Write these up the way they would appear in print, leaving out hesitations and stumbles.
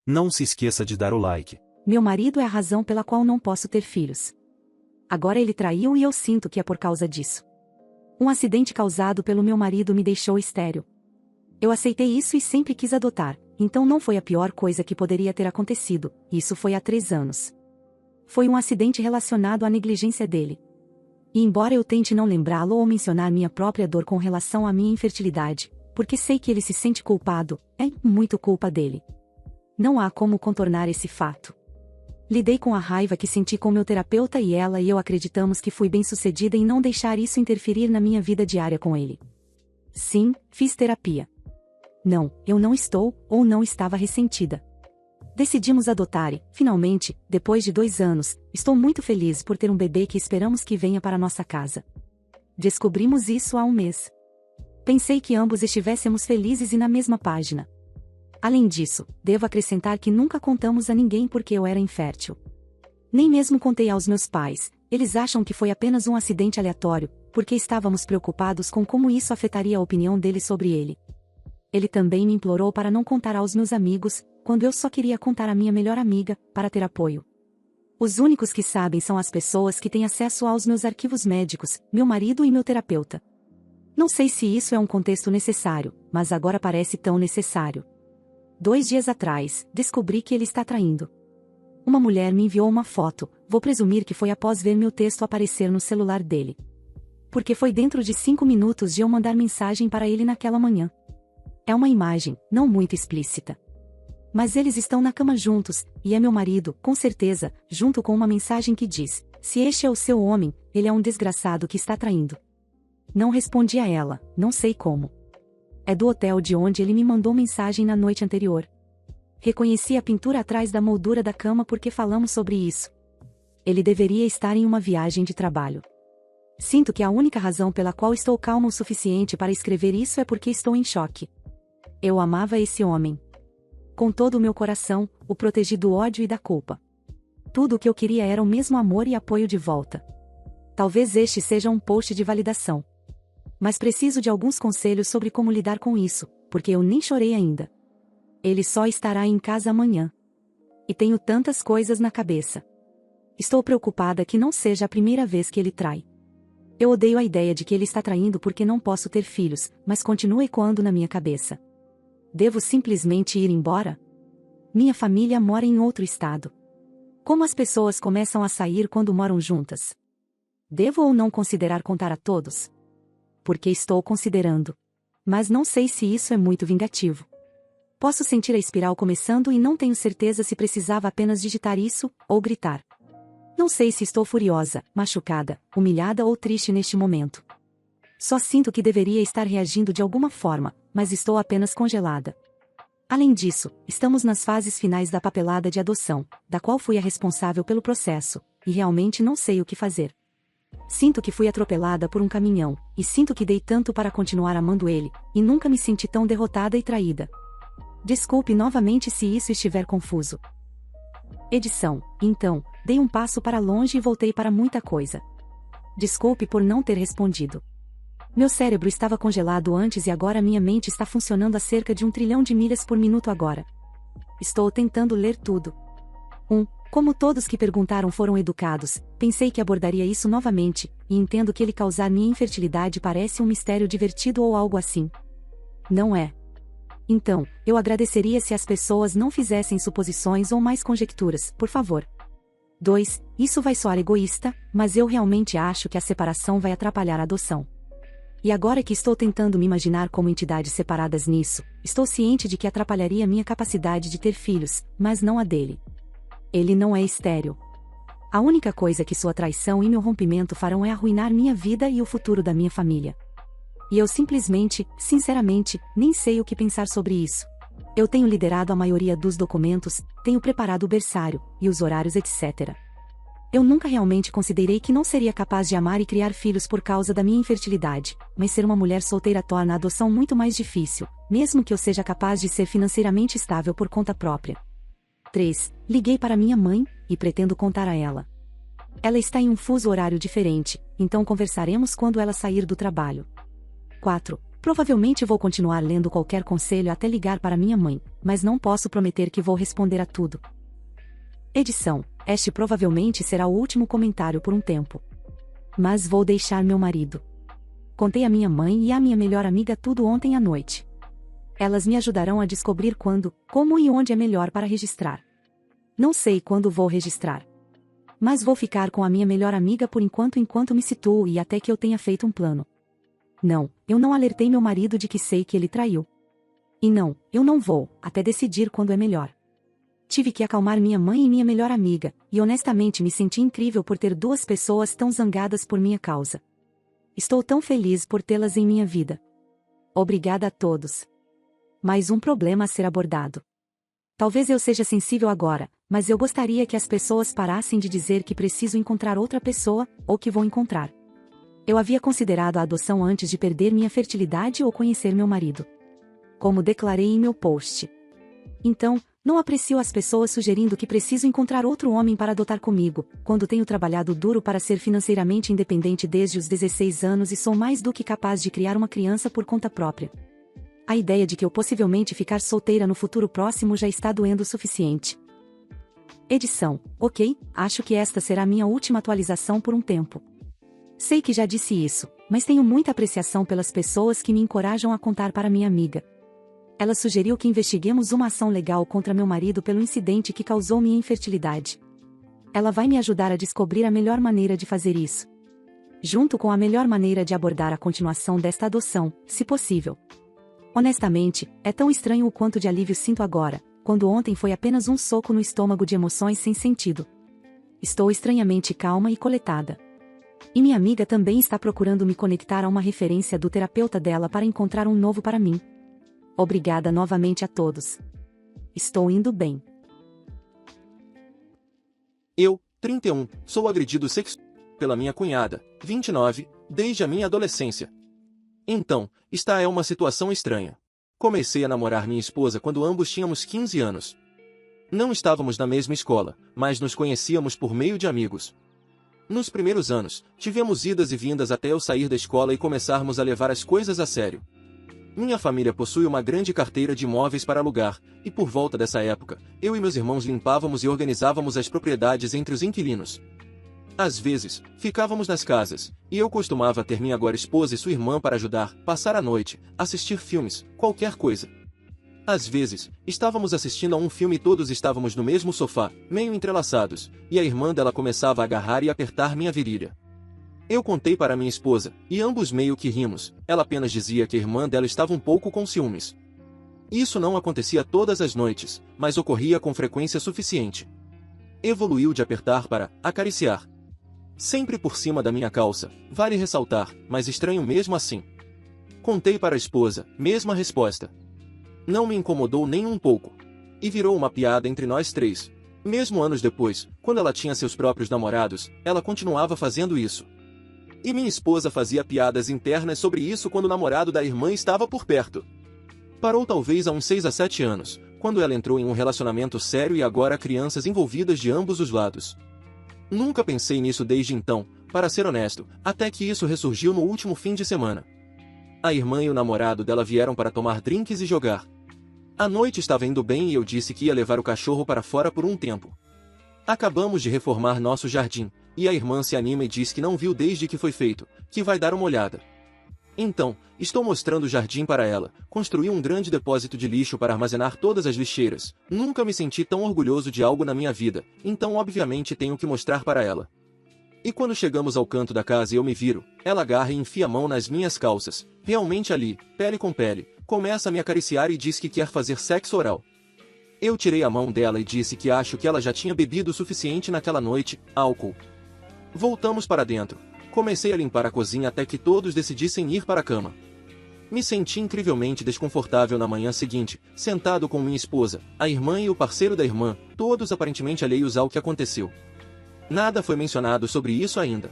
Não se esqueça de dar o like. Meu marido é a razão pela qual não posso ter filhos. Agora ele traiu e eu sinto que é por causa disso. Um acidente causado pelo meu marido me deixou estéril. Eu aceitei isso e sempre quis adotar, então não foi a pior coisa que poderia ter acontecido, isso foi há 3 anos. Foi um acidente relacionado à negligência dele. E embora eu tente não lembrá-lo ou mencionar minha própria dor com relação à minha infertilidade, porque sei que ele se sente culpado, é muito culpa dele. Não há como contornar esse fato. Lidei com a raiva que senti com meu terapeuta e ela e eu acreditamos que fui bem-sucedida em não deixar isso interferir na minha vida diária com ele. Sim, fiz terapia. Não, eu não estou, ou não estava ressentida. Decidimos adotar e, finalmente, depois de 2 anos, estou muito feliz por ter um bebê que esperamos que venha para nossa casa. Descobrimos isso há 1 mês. Pensei que ambos estivéssemos felizes e na mesma página. Além disso, devo acrescentar que nunca contamos a ninguém porque eu era infértil. Nem mesmo contei aos meus pais, eles acham que foi apenas um acidente aleatório, porque estávamos preocupados com como isso afetaria a opinião deles sobre ele. Ele também me implorou para não contar aos meus amigos, quando eu só queria contar à minha melhor amiga, para ter apoio. Os únicos que sabem são as pessoas que têm acesso aos meus arquivos médicos, meu marido e meu terapeuta. Não sei se isso é um contexto necessário, mas agora parece tão necessário. 2 dias atrás, descobri que ele está traindo. Uma mulher me enviou uma foto, vou presumir que foi após ver meu texto aparecer no celular dele. Porque foi dentro de 5 minutos de eu mandar mensagem para ele naquela manhã. É uma imagem, não muito explícita. Mas eles estão na cama juntos, e é meu marido, com certeza, junto com uma mensagem que diz: se este é o seu homem, ele é um desgraçado que está traindo. Não respondi a ela, não sei como. É do hotel de onde ele me mandou mensagem na noite anterior. Reconheci a pintura atrás da moldura da cama porque falamos sobre isso. Ele deveria estar em uma viagem de trabalho. Sinto que a única razão pela qual estou calma o suficiente para escrever isso é porque estou em choque. Eu amava esse homem. Com todo o meu coração, o protegi do ódio e da culpa. Tudo o que eu queria era o mesmo amor e apoio de volta. Talvez este seja um post de validação. Mas preciso de alguns conselhos sobre como lidar com isso, porque eu nem chorei ainda. Ele só estará em casa amanhã. E tenho tantas coisas na cabeça. Estou preocupada que não seja a primeira vez que ele trai. Eu odeio a ideia de que ele está traindo porque não posso ter filhos, mas continua ecoando na minha cabeça. Devo simplesmente ir embora? Minha família mora em outro estado. Como as pessoas começam a sair quando moram juntas? Devo ou não considerar contar a todos? Porque estou considerando. Mas não sei se isso é muito vingativo. Posso sentir a espiral começando e não tenho certeza se precisava apenas digitar isso, ou gritar. Não sei se estou furiosa, machucada, humilhada ou triste neste momento. Só sinto que deveria estar reagindo de alguma forma, mas estou apenas congelada. Além disso, estamos nas fases finais da papelada de adoção, da qual fui a responsável pelo processo, e realmente não sei o que fazer. Sinto que fui atropelada por um caminhão, e sinto que dei tanto para continuar amando ele, e nunca me senti tão derrotada e traída. Desculpe novamente se isso estiver confuso. Edição. Então, dei um passo para longe e voltei para muita coisa. Desculpe por não ter respondido. Meu cérebro estava congelado antes e agora minha mente está funcionando a cerca de 1 trilhão de milhas por minuto agora. Estou tentando ler tudo. Como todos que perguntaram foram educados, pensei que abordaria isso novamente, e entendo que ele causar minha infertilidade parece um mistério divertido ou algo assim. Não é. Então, eu agradeceria se as pessoas não fizessem suposições ou mais conjecturas, por favor. 2. Isso vai soar egoísta, mas eu realmente acho que a separação vai atrapalhar a adoção. E agora que estou tentando me imaginar como entidades separadas nisso, estou ciente de que atrapalharia minha capacidade de ter filhos, mas não a dele. Ele não é estéril. A única coisa que sua traição e meu rompimento farão é arruinar minha vida e o futuro da minha família. E eu simplesmente, sinceramente, nem sei o que pensar sobre isso. Eu tenho liderado a maioria dos documentos, tenho preparado o berçário, e os horários etc. Eu nunca realmente considerei que não seria capaz de amar e criar filhos por causa da minha infertilidade, mas ser uma mulher solteira torna a adoção muito mais difícil, mesmo que eu seja capaz de ser financeiramente estável por conta própria. 3. Liguei para minha mãe, e pretendo contar a ela. Ela está em um fuso horário diferente, então conversaremos quando ela sair do trabalho. 4. Provavelmente vou continuar lendo qualquer conselho até ligar para minha mãe, mas não posso prometer que vou responder a tudo. Edição: este provavelmente será o último comentário por um tempo. Mas vou deixar meu marido. Contei à minha mãe e à minha melhor amiga tudo ontem à noite. Elas me ajudarão a descobrir quando, como e onde é melhor para registrar. Não sei quando vou registrar. Mas vou ficar com a minha melhor amiga por enquanto me situo e até que eu tenha feito um plano. Não, eu não alertei meu marido de que sei que ele traiu. E não, eu não vou, até decidir quando é melhor. Tive que acalmar minha mãe e minha melhor amiga, e honestamente me senti incrível por ter duas pessoas tão zangadas por minha causa. Estou tão feliz por tê-las em minha vida. Obrigada a todos. Mais um problema a ser abordado. Talvez eu seja sensível agora, mas eu gostaria que as pessoas parassem de dizer que preciso encontrar outra pessoa, ou que vou encontrar. Eu havia considerado a adoção antes de perder minha fertilidade ou conhecer meu marido. Como declarei em meu post. Então, não aprecio as pessoas sugerindo que preciso encontrar outro homem para adotar comigo, quando tenho trabalhado duro para ser financeiramente independente desde os 16 anos e sou mais do que capaz de criar uma criança por conta própria. A ideia de que eu possivelmente ficar solteira no futuro próximo já está doendo o suficiente. Edição: ok, acho que esta será minha última atualização por um tempo. Sei que já disse isso, mas tenho muita apreciação pelas pessoas que me encorajam a contar para minha amiga. Ela sugeriu que investiguemos uma ação legal contra meu marido pelo incidente que causou minha infertilidade. Ela vai me ajudar a descobrir a melhor maneira de fazer isso. Junto com a melhor maneira de abordar a continuação desta adoção, se possível. Honestamente, é tão estranho o quanto de alívio sinto agora, quando ontem foi apenas um soco no estômago de emoções sem sentido. Estou estranhamente calma e coletada. E minha amiga também está procurando me conectar a uma referência do terapeuta dela para encontrar um novo para mim. Obrigada novamente a todos. Estou indo bem. Eu, 31, sou agredido sexualmente pela minha cunhada, 29, desde a minha adolescência. Então, esta é uma situação estranha. Comecei a namorar minha esposa quando ambos tínhamos 15 anos. Não estávamos na mesma escola, mas nos conhecíamos por meio de amigos. Nos primeiros anos, tivemos idas e vindas até eu sair da escola e começarmos a levar as coisas a sério. Minha família possui uma grande carteira de imóveis para alugar, e por volta dessa época, eu e meus irmãos limpávamos e organizávamos as propriedades entre os inquilinos. Às vezes, ficávamos nas casas, e eu costumava ter minha agora esposa e sua irmã para ajudar, passar a noite, assistir filmes, qualquer coisa. Às vezes, estávamos assistindo a um filme e todos estávamos no mesmo sofá, meio entrelaçados, e a irmã dela começava a agarrar e apertar minha virilha. Eu contei para minha esposa, e ambos meio que rimos, ela apenas dizia que a irmã dela estava um pouco com ciúmes. Isso não acontecia todas as noites, mas ocorria com frequência suficiente. Evoluiu de apertar para acariciar. Sempre por cima da minha calça, vale ressaltar, mas estranho mesmo assim. Contei para a esposa, mesma resposta. Não me incomodou nem um pouco. E virou uma piada entre nós três. Mesmo anos depois, quando ela tinha seus próprios namorados, ela continuava fazendo isso. E minha esposa fazia piadas internas sobre isso quando o namorado da irmã estava por perto. Parou talvez há uns 6 a 7 anos, quando ela entrou em um relacionamento sério e agora há crianças envolvidas de ambos os lados. Nunca pensei nisso desde então, para ser honesto, até que isso ressurgiu no último fim de semana. A irmã e o namorado dela vieram para tomar drinks e jogar. A noite estava indo bem e eu disse que ia levar o cachorro para fora por um tempo. Acabamos de reformar nosso jardim, e a irmã se anima e diz que não viu desde que foi feito, que vai dar uma olhada. Então, estou mostrando o jardim para ela, construí um grande depósito de lixo para armazenar todas as lixeiras, nunca me senti tão orgulhoso de algo na minha vida, então obviamente tenho que mostrar para ela. E quando chegamos ao canto da casa e eu me viro, ela agarra e enfia a mão nas minhas calças, realmente ali, pele com pele, começa a me acariciar e diz que quer fazer sexo oral. Eu tirei a mão dela e disse que acho que ela já tinha bebido o suficiente naquela noite, álcool. Voltamos para dentro. Comecei a limpar a cozinha até que todos decidissem ir para a cama. Me senti incrivelmente desconfortável na manhã seguinte, sentado com minha esposa, a irmã e o parceiro da irmã, todos aparentemente alheios ao que aconteceu. Nada foi mencionado sobre isso ainda.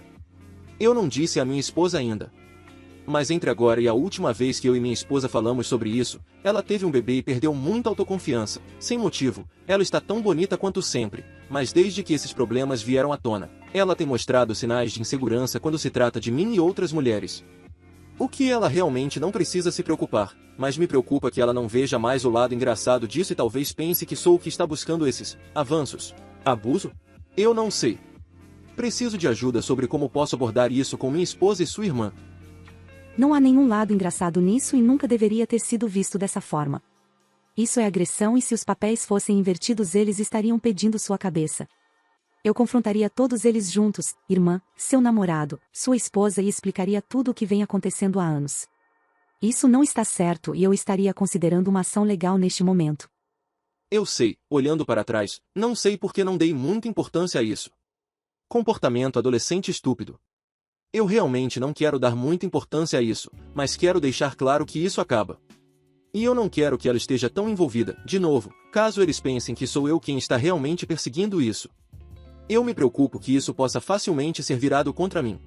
Eu não disse à minha esposa ainda. Mas entre agora e a última vez que eu e minha esposa falamos sobre isso, ela teve um bebê e perdeu muita autoconfiança, sem motivo, ela está tão bonita quanto sempre, mas desde que esses problemas vieram à tona, ela tem mostrado sinais de insegurança quando se trata de mim e outras mulheres. O que ela realmente não precisa se preocupar, mas me preocupa que ela não veja mais o lado engraçado disso e talvez pense que sou o que está buscando esses avanços. Abuso? Eu não sei. Preciso de ajuda sobre como posso abordar isso com minha esposa e sua irmã. Não há nenhum lado engraçado nisso e nunca deveria ter sido visto dessa forma. Isso é agressão e se os papéis fossem invertidos eles estariam pedindo sua cabeça. Eu confrontaria todos eles juntos, irmã, seu namorado, sua esposa e explicaria tudo o que vem acontecendo há anos. Isso não está certo e eu estaria considerando uma ação legal neste momento. Eu sei, olhando para trás, não sei por que não dei muita importância a isso. Comportamento adolescente estúpido. Eu realmente não quero dar muita importância a isso, mas quero deixar claro que isso acaba. E eu não quero que ela esteja tão envolvida, de novo, caso eles pensem que sou eu quem está realmente perseguindo isso. Eu me preocupo que isso possa facilmente ser virado contra mim.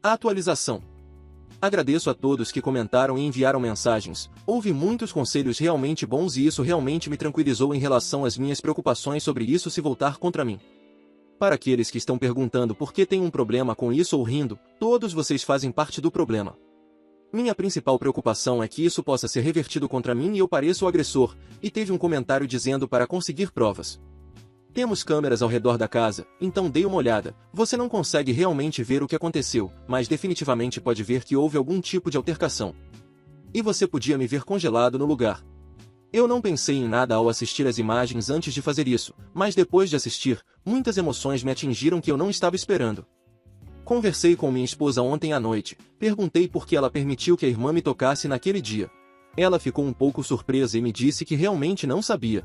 Atualização. Agradeço a todos que comentaram e enviaram mensagens. Houve muitos conselhos realmente bons e isso realmente me tranquilizou em relação às minhas preocupações sobre isso se voltar contra mim. Para aqueles que estão perguntando por que tem um problema com isso ou rindo, todos vocês fazem parte do problema. Minha principal preocupação é que isso possa ser revertido contra mim e eu pareça o agressor, e teve um comentário dizendo para conseguir provas. Temos câmeras ao redor da casa, então dê uma olhada. Você não consegue realmente ver o que aconteceu, mas definitivamente pode ver que houve algum tipo de altercação. E você podia me ver congelado no lugar. Eu não pensei em nada ao assistir as imagens antes de fazer isso, mas depois de assistir, muitas emoções me atingiram que eu não estava esperando. Conversei com minha esposa ontem à noite, perguntei por que ela permitiu que a irmã me tocasse naquele dia. Ela ficou um pouco surpresa e me disse que realmente não sabia.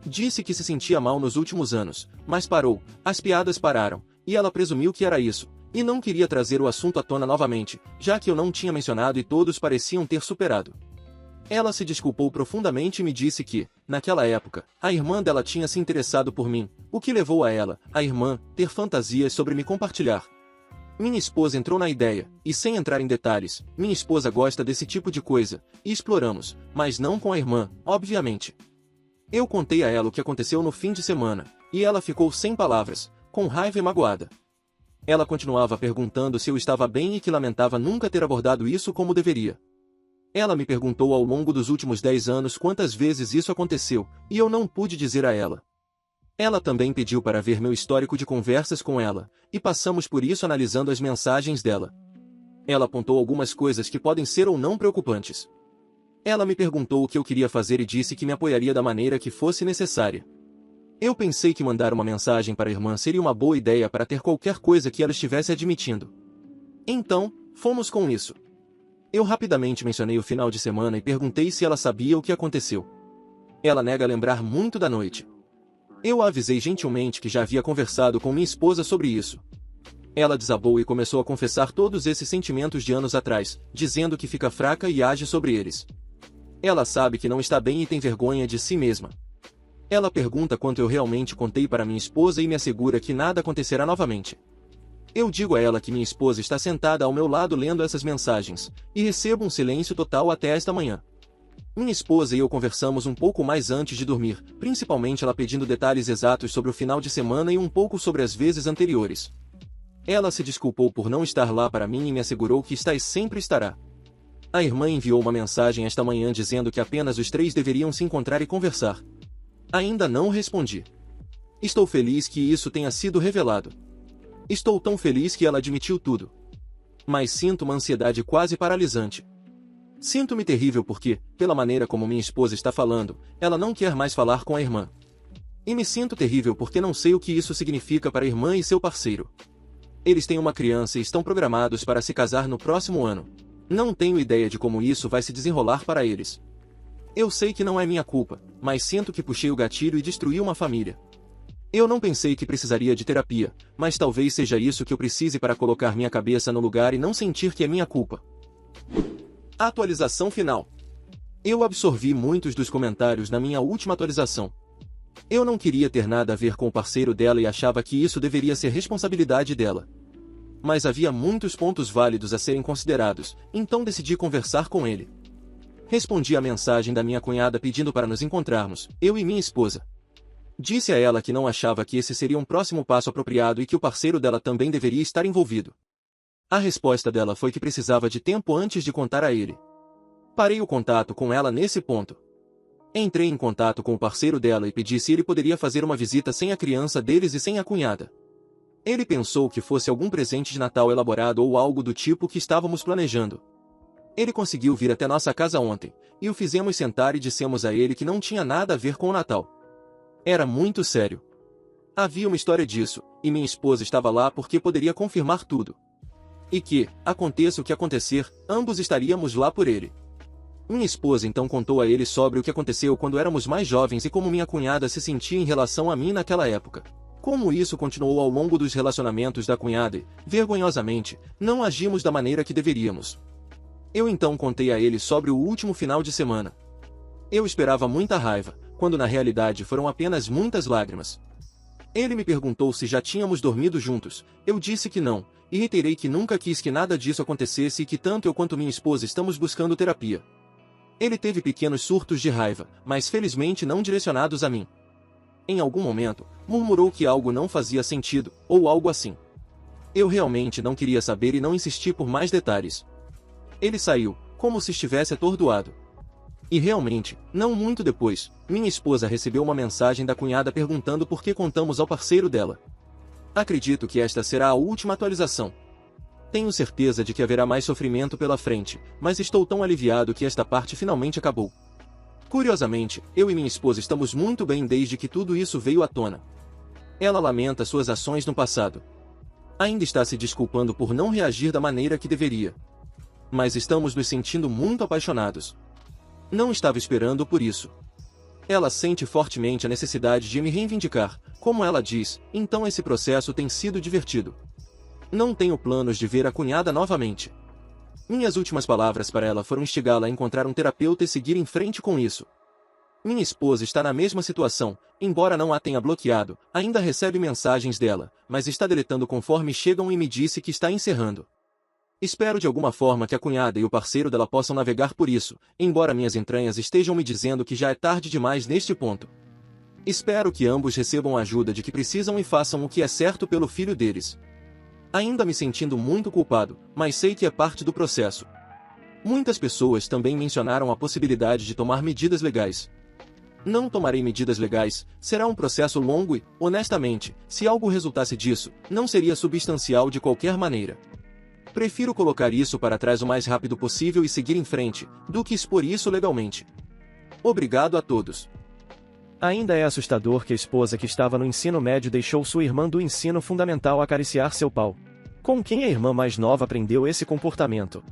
Disse que se sentia mal nos últimos anos, mas parou, as piadas pararam, e ela presumiu que era isso, e não queria trazer o assunto à tona novamente, já que eu não tinha mencionado e todos pareciam ter superado. Ela se desculpou profundamente e me disse que, naquela época, a irmã dela tinha se interessado por mim, o que levou a ela, a irmã, ter fantasias sobre me compartilhar. Minha esposa entrou na ideia, e sem entrar em detalhes, minha esposa gosta desse tipo de coisa, e exploramos, mas não com a irmã, obviamente. Eu contei a ela o que aconteceu no fim de semana, e ela ficou sem palavras, com raiva e magoada. Ela continuava perguntando se eu estava bem e que lamentava nunca ter abordado isso como deveria. Ela me perguntou ao longo dos últimos 10 anos quantas vezes isso aconteceu, e eu não pude dizer a ela. Ela também pediu para ver meu histórico de conversas com ela, e passamos por isso analisando as mensagens dela. Ela apontou algumas coisas que podem ser ou não preocupantes. Ela me perguntou o que eu queria fazer e disse que me apoiaria da maneira que fosse necessária. Eu pensei que mandar uma mensagem para a irmã seria uma boa ideia para ter qualquer coisa que ela estivesse admitindo. Então, fomos com isso. Eu rapidamente mencionei o final de semana e perguntei se ela sabia o que aconteceu. Ela nega lembrar muito da noite. Eu a avisei gentilmente que já havia conversado com minha esposa sobre isso. Ela desabou e começou a confessar todos esses sentimentos de anos atrás, dizendo que fica fraca e age sobre eles. Ela sabe que não está bem e tem vergonha de si mesma. Ela pergunta quanto eu realmente contei para minha esposa e me assegura que nada acontecerá novamente. Eu digo a ela que minha esposa está sentada ao meu lado lendo essas mensagens, e recebo um silêncio total até esta manhã. Minha esposa e eu conversamos um pouco mais antes de dormir, principalmente ela pedindo detalhes exatos sobre o final de semana e um pouco sobre as vezes anteriores. Ela se desculpou por não estar lá para mim e me assegurou que está e sempre estará. A irmã enviou uma mensagem esta manhã dizendo que apenas os 3 deveriam se encontrar e conversar. Ainda não respondi. Estou feliz que isso tenha sido revelado. Estou tão feliz que ela admitiu tudo. Mas sinto uma ansiedade quase paralisante. Sinto-me terrível porque, pela maneira como minha esposa está falando, ela não quer mais falar com a irmã. E me sinto terrível porque não sei o que isso significa para a irmã e seu parceiro. Eles têm uma criança e estão programados para se casar no próximo ano. Não tenho ideia de como isso vai se desenrolar para eles. Eu sei que não é minha culpa, mas sinto que puxei o gatilho e destruí uma família. Eu não pensei que precisaria de terapia, mas talvez seja isso que eu precise para colocar minha cabeça no lugar e não sentir que é minha culpa. Atualização final. Eu absorvi muitos dos comentários na minha última atualização. Eu não queria ter nada a ver com o parceiro dela e achava que isso deveria ser responsabilidade dela. Mas havia muitos pontos válidos a serem considerados, então decidi conversar com ele. Respondi à mensagem da minha cunhada pedindo para nos encontrarmos, eu e minha esposa. Disse a ela que não achava que esse seria um próximo passo apropriado e que o parceiro dela também deveria estar envolvido. A resposta dela foi que precisava de tempo antes de contar a ele. Parei o contato com ela nesse ponto. Entrei em contato com o parceiro dela e pedi se ele poderia fazer uma visita sem a criança deles e sem a cunhada. Ele pensou que fosse algum presente de Natal elaborado ou algo do tipo que estávamos planejando. Ele conseguiu vir até nossa casa ontem, e o fizemos sentar e dissemos a ele que não tinha nada a ver com o Natal. Era muito sério. Havia uma história disso, e minha esposa estava lá porque poderia confirmar tudo. E que, aconteça o que acontecer, ambos estaríamos lá por ele. Minha esposa então contou a ele sobre o que aconteceu quando éramos mais jovens e como minha cunhada se sentia em relação a mim naquela época. Como isso continuou ao longo dos relacionamentos da cunhada e, vergonhosamente, não agimos da maneira que deveríamos. Eu então contei a ele sobre o último final de semana. Eu esperava muita raiva, quando na realidade foram apenas muitas lágrimas. Ele me perguntou se já tínhamos dormido juntos, eu disse que não, e reiterei que nunca quis que nada disso acontecesse e que tanto eu quanto minha esposa estamos buscando terapia. Ele teve pequenos surtos de raiva, mas felizmente não direcionados a mim. Em algum momento, murmurou que algo não fazia sentido, ou algo assim. Eu realmente não queria saber e não insisti por mais detalhes. Ele saiu, como se estivesse atordoado. E realmente, não muito depois, minha esposa recebeu uma mensagem da cunhada perguntando por que contamos ao parceiro dela. Acredito que esta será a última atualização. Tenho certeza de que haverá mais sofrimento pela frente, mas estou tão aliviado que esta parte finalmente acabou. Curiosamente, eu e minha esposa estamos muito bem desde que tudo isso veio à tona. Ela lamenta suas ações no passado. Ainda está se desculpando por não reagir da maneira que deveria. Mas estamos nos sentindo muito apaixonados. Não estava esperando por isso. Ela sente fortemente a necessidade de me reivindicar, como ela diz, então esse processo tem sido divertido. Não tenho planos de ver a cunhada novamente. Minhas últimas palavras para ela foram instigá-la a encontrar um terapeuta e seguir em frente com isso. Minha esposa está na mesma situação, embora não a tenha bloqueado, ainda recebe mensagens dela, mas está deletando conforme chegam e me disse que está encerrando. Espero de alguma forma que a cunhada e o parceiro dela possam navegar por isso, embora minhas entranhas estejam me dizendo que já é tarde demais neste ponto. Espero que ambos recebam a ajuda de que precisam e façam o que é certo pelo filho deles. Ainda me sentindo muito culpado, mas sei que é parte do processo. Muitas pessoas também mencionaram a possibilidade de tomar medidas legais. Não tomarei medidas legais, será um processo longo e, honestamente, se algo resultasse disso, não seria substancial de qualquer maneira. Prefiro colocar isso para trás o mais rápido possível e seguir em frente, do que expor isso legalmente. Obrigado a todos. Ainda é assustador que a esposa que estava no ensino médio deixou sua irmã do ensino fundamental acariciar seu pau. Com quem a irmã mais nova aprendeu esse comportamento?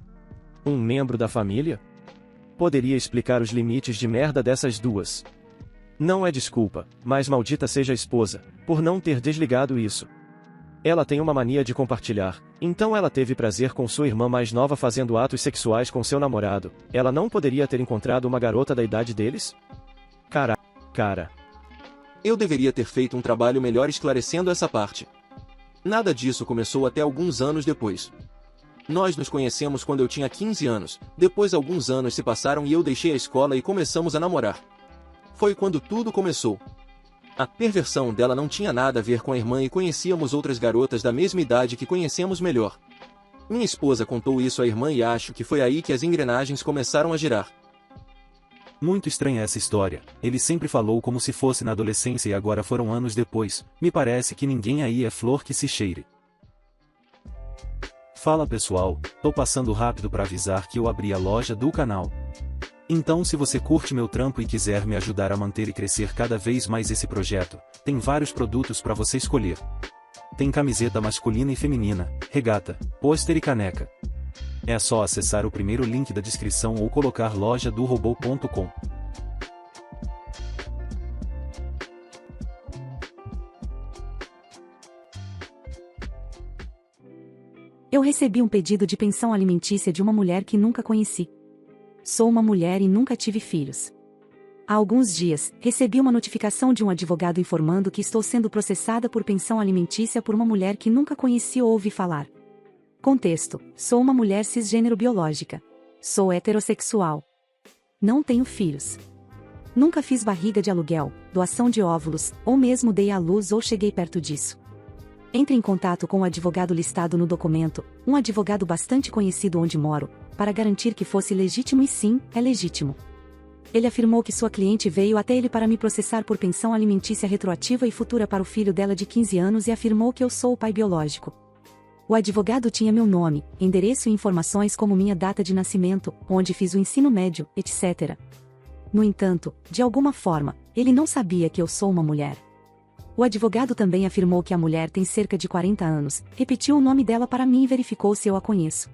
Um membro da família? Poderia explicar os limites de merda dessas duas. Não é desculpa, mas maldita seja a esposa, por não ter desligado isso. Ela tem uma mania de compartilhar, então ela teve prazer com sua irmã mais nova fazendo atos sexuais com seu namorado. Ela não poderia ter encontrado uma garota da idade deles? Cara. Eu deveria ter feito um trabalho melhor esclarecendo essa parte. Nada disso começou até alguns anos depois. Nós nos conhecemos quando eu tinha 15 anos, depois alguns anos se passaram e eu deixei a escola e começamos a namorar. Foi quando tudo começou. A perversão dela não tinha nada a ver com a irmã e conhecíamos outras garotas da mesma idade que conhecemos melhor. Minha esposa contou isso à irmã e acho que foi aí que as engrenagens começaram a girar. Muito estranha essa história, ele sempre falou como se fosse na adolescência e agora foram anos depois, me parece que ninguém aí é flor que se cheire. Fala pessoal, tô passando rápido para avisar que eu abri a loja do canal. Então se você curte meu trampo e quiser me ajudar a manter e crescer cada vez mais esse projeto, tem vários produtos para você escolher. Tem camiseta masculina e feminina, regata, pôster e caneca. É só acessar o primeiro link da descrição ou colocar lojadorobô.com. Eu recebi um pedido de pensão alimentícia de uma mulher que nunca conheci. Sou uma mulher e nunca tive filhos. Há alguns dias, recebi uma notificação de um advogado informando que estou sendo processada por pensão alimentícia por uma mulher que nunca conheci ou ouvi falar. Contexto: sou uma mulher cisgênero biológica. Sou heterossexual. Não tenho filhos. Nunca fiz barriga de aluguel, doação de óvulos, ou mesmo dei à luz ou cheguei perto disso. Entre em contato com o advogado listado no documento, um advogado bastante conhecido onde moro, para garantir que fosse legítimo e sim, é legítimo. Ele afirmou que sua cliente veio até ele para me processar por pensão alimentícia retroativa e futura para o filho dela de 15 anos e afirmou que eu sou o pai biológico. O advogado tinha meu nome, endereço e informações como minha data de nascimento, onde fiz o ensino médio, etc. No entanto, de alguma forma, ele não sabia que eu sou uma mulher. O advogado também afirmou que a mulher tem cerca de 40 anos, repetiu o nome dela para mim e verificou se eu a conheço.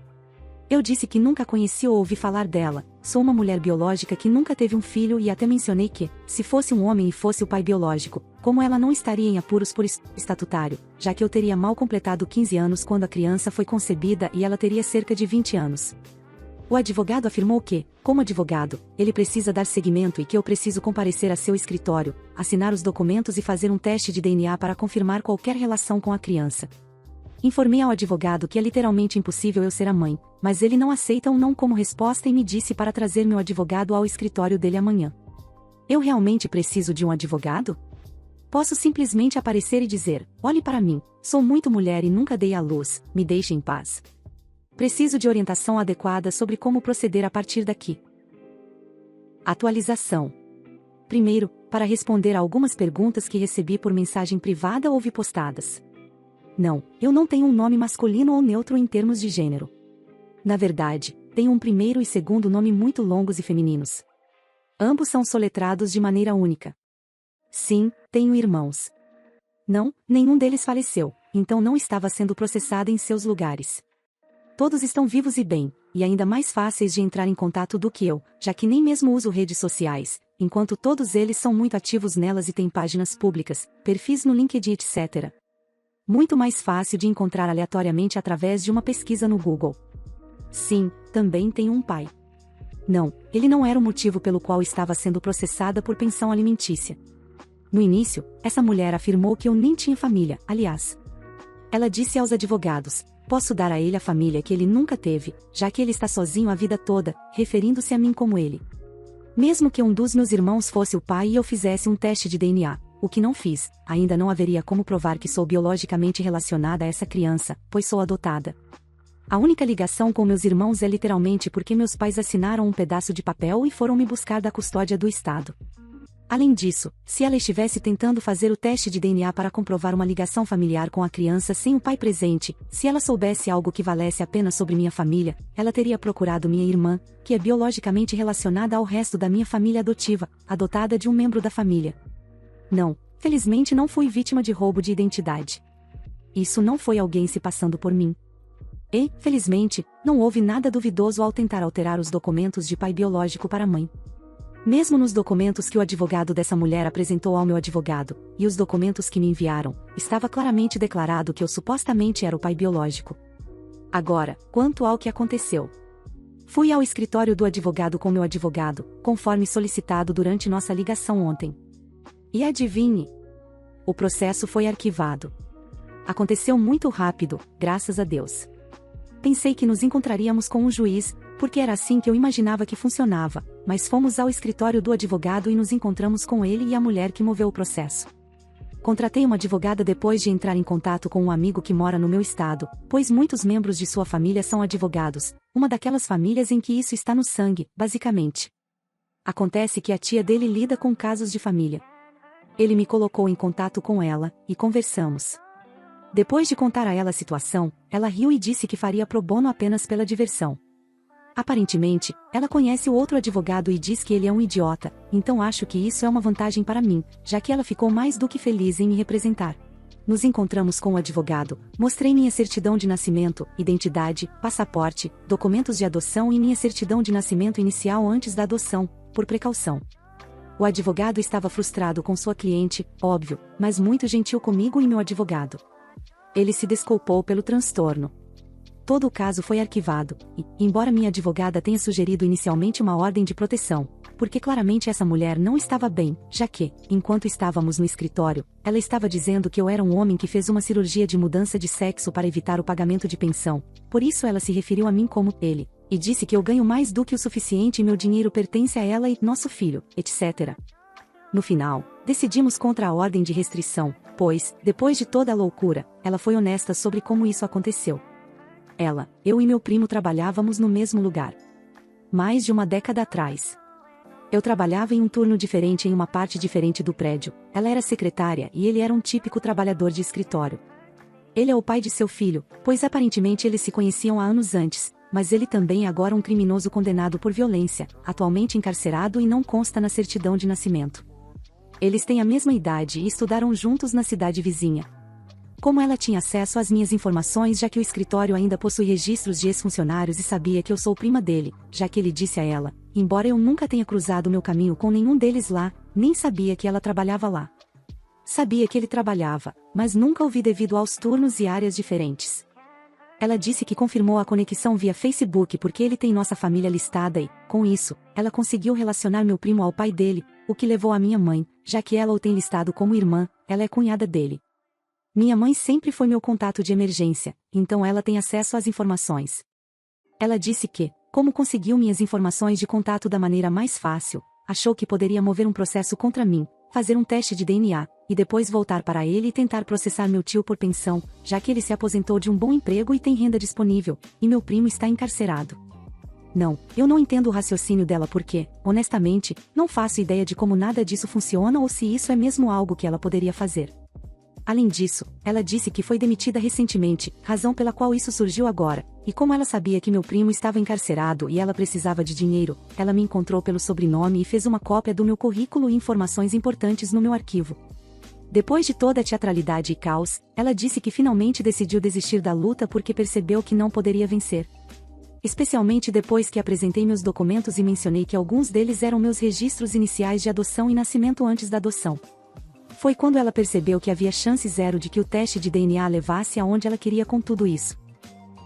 Eu disse que nunca conheci ou ouvi falar dela, sou uma mulher biológica que nunca teve um filho e até mencionei que, se fosse um homem e fosse o pai biológico, como ela não estaria em apuros por estatutário, já que eu teria mal completado 15 anos quando a criança foi concebida e ela teria cerca de 20 anos. O advogado afirmou que, como advogado, ele precisa dar seguimento e que eu preciso comparecer a seu escritório, assinar os documentos e fazer um teste de DNA para confirmar qualquer relação com a criança. Informei ao advogado que é literalmente impossível eu ser a mãe, mas ele não aceita um não como resposta e me disse para trazer meu advogado ao escritório dele amanhã. Eu realmente preciso de um advogado? Posso simplesmente aparecer e dizer, olhe para mim, sou muito mulher e nunca dei à luz, me deixe em paz. Preciso de orientação adequada sobre como proceder a partir daqui. Atualização. Primeiro, para responder a algumas perguntas que recebi por mensagem privada ou vi postadas. Não, eu não tenho um nome masculino ou neutro em termos de gênero. Na verdade, tenho um primeiro e segundo nome muito longos e femininos. Ambos são soletrados de maneira única. Sim, tenho irmãos. Não, nenhum deles faleceu, então não estava sendo processada em seus lugares. Todos estão vivos e bem, e ainda mais fáceis de entrar em contato do que eu, já que nem mesmo uso redes sociais, enquanto todos eles são muito ativos nelas e têm páginas públicas, perfis no LinkedIn, etc. Muito mais fácil de encontrar aleatoriamente através de uma pesquisa no Google. Sim, também tenho um pai. Não, ele não era o motivo pelo qual estava sendo processada por pensão alimentícia. No início, essa mulher afirmou que eu nem tinha família, aliás. Ela disse aos advogados, posso dar a ele a família que ele nunca teve, já que ele está sozinho a vida toda, referindo-se a mim como ele. Mesmo que um dos meus irmãos fosse o pai e eu fizesse um teste de DNA, o que não fiz, ainda não haveria como provar que sou biologicamente relacionada a essa criança, pois sou adotada. A única ligação com meus irmãos é literalmente porque meus pais assinaram um pedaço de papel e foram me buscar da custódia do Estado. Além disso, se ela estivesse tentando fazer o teste de DNA para comprovar uma ligação familiar com a criança sem o pai presente, se ela soubesse algo que valesse a pena sobre minha família, ela teria procurado minha irmã, que é biologicamente relacionada ao resto da minha família adotiva, adotada de um membro da família. Não, felizmente não fui vítima de roubo de identidade. Isso não foi alguém se passando por mim. E, felizmente, não houve nada duvidoso ao tentar alterar os documentos de pai biológico para mãe. Mesmo nos documentos que o advogado dessa mulher apresentou ao meu advogado, e os documentos que me enviaram, estava claramente declarado que eu supostamente era o pai biológico. Agora, quanto ao que aconteceu. Fui ao escritório do advogado com meu advogado, conforme solicitado durante nossa ligação ontem. E adivinhe? O processo foi arquivado. Aconteceu muito rápido, graças a Deus. Pensei que nos encontraríamos com um juiz, porque era assim que eu imaginava que funcionava, mas fomos ao escritório do advogado e nos encontramos com ele e a mulher que moveu o processo. Contratei uma advogada depois de entrar em contato com um amigo que mora no meu estado, pois muitos membros de sua família são advogados, uma daquelas famílias em que isso está no sangue, basicamente. Acontece que a tia dele lida com casos de família. Ele me colocou em contato com ela, e conversamos. Depois de contar a ela a situação, ela riu e disse que faria pro bono apenas pela diversão. Aparentemente, ela conhece o outro advogado e diz que ele é um idiota, então acho que isso é uma vantagem para mim, já que ela ficou mais do que feliz em me representar. Nos encontramos com o advogado, mostrei minha certidão de nascimento, identidade, passaporte, documentos de adoção e minha certidão de nascimento inicial antes da adoção, por precaução. O advogado estava frustrado com sua cliente, óbvio, mas muito gentil comigo e meu advogado. Ele se desculpou pelo transtorno. Todo o caso foi arquivado, e, embora minha advogada tenha sugerido inicialmente uma ordem de proteção, porque claramente essa mulher não estava bem, já que, enquanto estávamos no escritório, ela estava dizendo que eu era um homem que fez uma cirurgia de mudança de sexo para evitar o pagamento de pensão, por isso ela se referiu a mim como ele, e disse que eu ganho mais do que o suficiente e meu dinheiro pertence a ela e nosso filho, etc. No final, Decidimos contra a ordem de restrição, pois, depois de toda a loucura, ela foi honesta sobre como isso aconteceu. Ela, eu e meu primo trabalhávamos no mesmo lugar. Mais de uma década atrás. Eu trabalhava em um turno diferente em uma parte diferente do prédio, ela era secretária e ele era um típico trabalhador de escritório. Ele é o pai de seu filho, pois aparentemente eles se conheciam há anos antes, mas ele também é agora um criminoso condenado por violência, atualmente encarcerado e não consta na certidão de nascimento. Eles têm a mesma idade e estudaram juntos na cidade vizinha. Como ela tinha acesso às minhas informações já que o escritório ainda possui registros de ex-funcionários e sabia que eu sou prima dele, já que ele disse a ela, embora eu nunca tenha cruzado meu caminho com nenhum deles lá, nem sabia que ela trabalhava lá. Sabia que ele trabalhava, mas nunca o vi devido aos turnos e áreas diferentes. Ela disse que confirmou a conexão via Facebook porque ele tem nossa família listada e, com isso, ela conseguiu relacionar meu primo ao pai dele, o que levou a minha mãe, já que ela o tem listado como irmã, ela é cunhada dele. Minha mãe sempre foi meu contato de emergência, então ela tem acesso às informações. Ela disse que, como conseguiu minhas informações de contato da maneira mais fácil, achou que poderia mover um processo contra mim, fazer um teste de DNA, e depois voltar para ele e tentar processar meu tio por pensão, já que ele se aposentou de um bom emprego e tem renda disponível, e meu primo está encarcerado. Não, eu não entendo o raciocínio dela porque, honestamente, não faço ideia de como nada disso funciona ou se isso é mesmo algo que ela poderia fazer. Além disso, ela disse que foi demitida recentemente, razão pela qual isso surgiu agora, e como ela sabia que meu primo estava encarcerado e ela precisava de dinheiro, ela me encontrou pelo sobrenome e fez uma cópia do meu currículo e informações importantes no meu arquivo. Depois de toda a teatralidade e caos, ela disse que finalmente decidiu desistir da luta porque percebeu que não poderia vencer. Especialmente depois que apresentei meus documentos e mencionei que alguns deles eram meus registros iniciais de adoção e nascimento antes da adoção. Foi quando ela percebeu que havia chance zero de que o teste de DNA levasse aonde ela queria com tudo isso.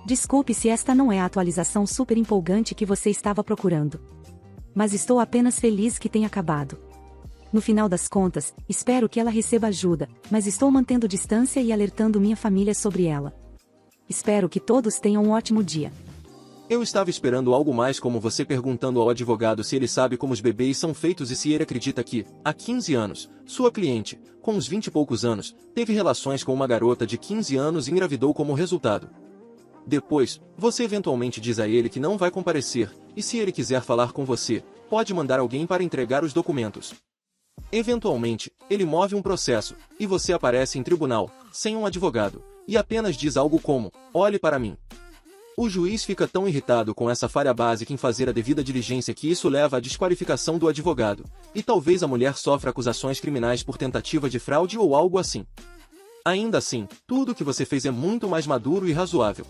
Desculpe se esta não é a atualização super empolgante que você estava procurando. Mas estou apenas feliz que tenha acabado. No final das contas, espero que ela receba ajuda, mas estou mantendo distância e alertando minha família sobre ela. Espero que todos tenham um ótimo dia. Eu estava esperando algo mais como você perguntando ao advogado se ele sabe como os bebês são feitos e se ele acredita que, há 15 anos, sua cliente, com uns 20 e poucos anos, teve relações com uma garota de 15 anos e engravidou como resultado. Depois, você eventualmente diz a ele que não vai comparecer, e se ele quiser falar com você, pode mandar alguém para entregar os documentos. Eventualmente, ele move um processo, e você aparece em tribunal, sem um advogado, e apenas diz algo como, olhe para mim. O juiz fica tão irritado com essa falha básica em fazer a devida diligência que isso leva à desqualificação do advogado, e talvez a mulher sofra acusações criminais por tentativa de fraude ou algo assim. Ainda assim, tudo o que você fez é muito mais maduro e razoável.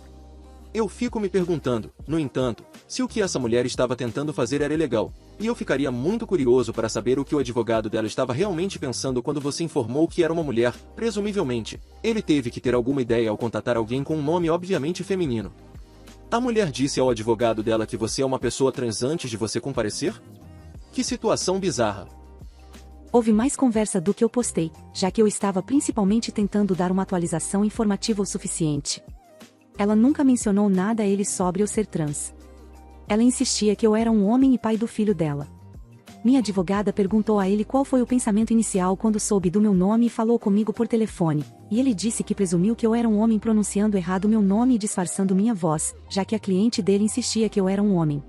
Eu fico me perguntando, no entanto, se o que essa mulher estava tentando fazer era ilegal, e eu ficaria muito curioso para saber o que o advogado dela estava realmente pensando quando você informou que era uma mulher, presumivelmente. Ele teve que ter alguma ideia ao contatar alguém com um nome obviamente feminino. A mulher disse ao advogado dela que você é uma pessoa trans antes de você comparecer? Que situação bizarra. Houve mais conversa do que eu postei, já que eu estava principalmente tentando dar uma atualização informativa o suficiente. Ela nunca mencionou nada a ele sobre eu ser trans. Ela insistia que eu era um homem e pai do filho dela. Minha advogada perguntou a ele qual foi o pensamento inicial quando soube do meu nome e falou comigo por telefone, e ele disse que presumiu que eu era um homem pronunciando errado meu nome e disfarçando minha voz, já que a cliente dele insistia que eu era um homem.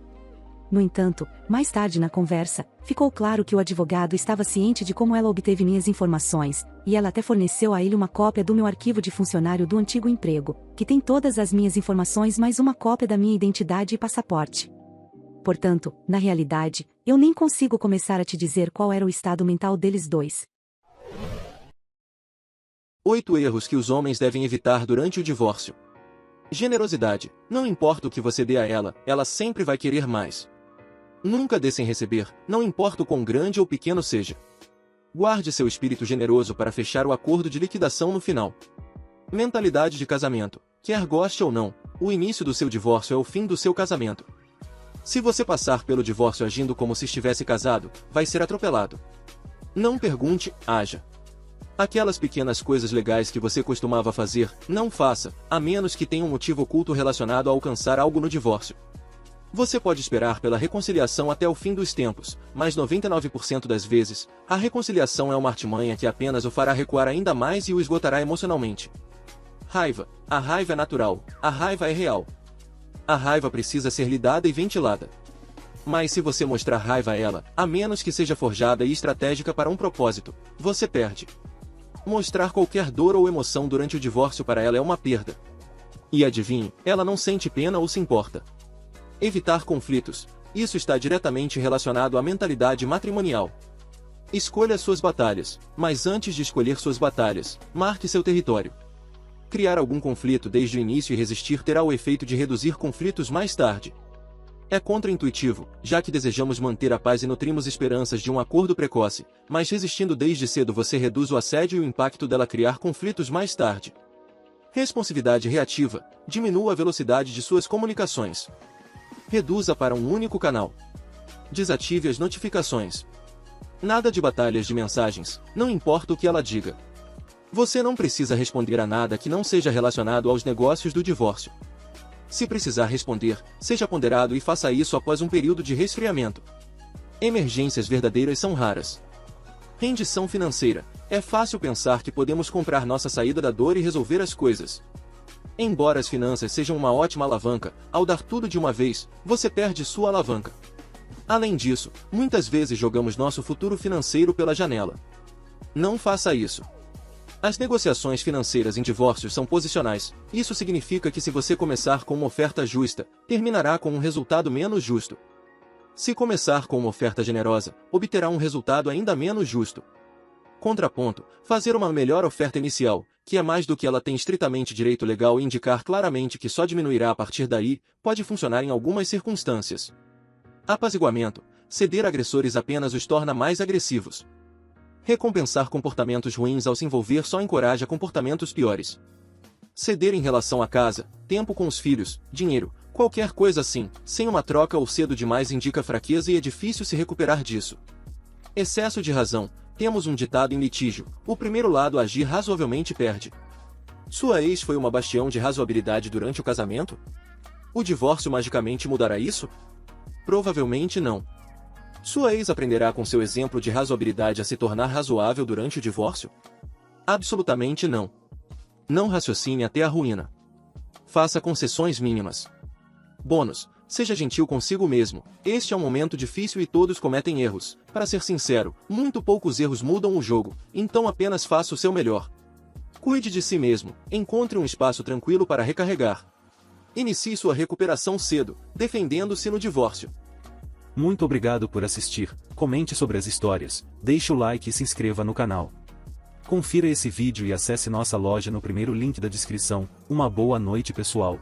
No entanto, mais tarde na conversa, ficou claro que o advogado estava ciente de como ela obteve minhas informações, e ela até forneceu a ele uma cópia do meu arquivo de funcionário do antigo emprego, que tem todas as minhas informações mais uma cópia da minha identidade e passaporte. Portanto, na realidade, eu nem consigo começar a te dizer qual era o estado mental deles dois. 8 erros que os homens devem evitar durante o divórcio. Generosidade. Não importa o que você dê a ela sempre vai querer mais. Nunca dê sem receber, não importa o quão grande ou pequeno seja. Guarde seu espírito generoso para fechar o acordo de liquidação no final. Mentalidade de casamento. Quer goste ou não, o início do seu divórcio é o fim do seu casamento. Se você passar pelo divórcio agindo como se estivesse casado, vai ser atropelado. Não pergunte, haja. Aquelas pequenas coisas legais que você costumava fazer, não faça, a menos que tenha um motivo oculto relacionado a alcançar algo no divórcio. Você pode esperar pela reconciliação até o fim dos tempos, mas 99% das vezes, a reconciliação é uma artimanha que apenas o fará recuar ainda mais e o esgotará emocionalmente. Raiva. A raiva é natural, a raiva é real. A raiva precisa ser lidada e ventilada. Mas se você mostrar raiva a ela, a menos que seja forjada e estratégica para um propósito, você perde. Mostrar qualquer dor ou emoção durante o divórcio para ela é uma perda. E adivinhe, ela não sente pena ou se importa. Evitar conflitos. Isso está diretamente relacionado à mentalidade matrimonial. Escolha suas batalhas, mas antes de escolher suas batalhas, marque seu território. Criar algum conflito desde o início e resistir terá o efeito de reduzir conflitos mais tarde. É contraintuitivo, já que desejamos manter a paz e nutrimos esperanças de um acordo precoce, mas resistindo desde cedo você reduz o assédio e o impacto dela criar conflitos mais tarde. Responsividade reativa. Diminua a velocidade de suas comunicações. Reduza para um único canal. Desative as notificações. Nada de batalhas de mensagens, não importa o que ela diga. Você não precisa responder a nada que não seja relacionado aos negócios do divórcio. Se precisar responder, seja ponderado e faça isso após um período de resfriamento. Emergências verdadeiras são raras. Rendição financeira. É fácil pensar que podemos comprar nossa saída da dor e resolver as coisas. Embora as finanças sejam uma ótima alavanca, ao dar tudo de uma vez, você perde sua alavanca. Além disso, muitas vezes jogamos nosso futuro financeiro pela janela. Não faça isso. As negociações financeiras em divórcios são posicionais. Isso significa que se você começar com uma oferta justa, terminará com um resultado menos justo. Se começar com uma oferta generosa, obterá um resultado ainda menos justo. Contraponto, fazer uma melhor oferta inicial, que é mais do que ela tem estritamente direito legal e indicar claramente que só diminuirá a partir daí, pode funcionar em algumas circunstâncias. Apaziguamento. Ceder a agressores apenas os torna mais agressivos. Recompensar comportamentos ruins ao se envolver só encoraja comportamentos piores. Ceder em relação à casa, tempo com os filhos, dinheiro, qualquer coisa assim, sem uma troca ou cedo demais indica fraqueza e é difícil se recuperar disso. Excesso de razão. Temos um ditado em litígio: o primeiro lado a agir razoavelmente perde. Sua ex foi uma bastião de razoabilidade durante o casamento? O divórcio magicamente mudará isso? Provavelmente não. Sua ex aprenderá com seu exemplo de razoabilidade a se tornar razoável durante o divórcio? Absolutamente não. Não raciocine até a ruína. Faça concessões mínimas. Bônus. Seja gentil consigo mesmo. Este é um momento difícil e todos cometem erros. Para ser sincero, muito poucos erros mudam o jogo, então apenas faça o seu melhor. Cuide de si mesmo. Encontre um espaço tranquilo para recarregar. Inicie sua recuperação cedo, defendendo-se no divórcio. Muito obrigado por assistir, comente sobre as histórias, deixe o like e se inscreva no canal. Confira esse vídeo e acesse nossa loja no primeiro link da descrição. Uma boa noite, pessoal.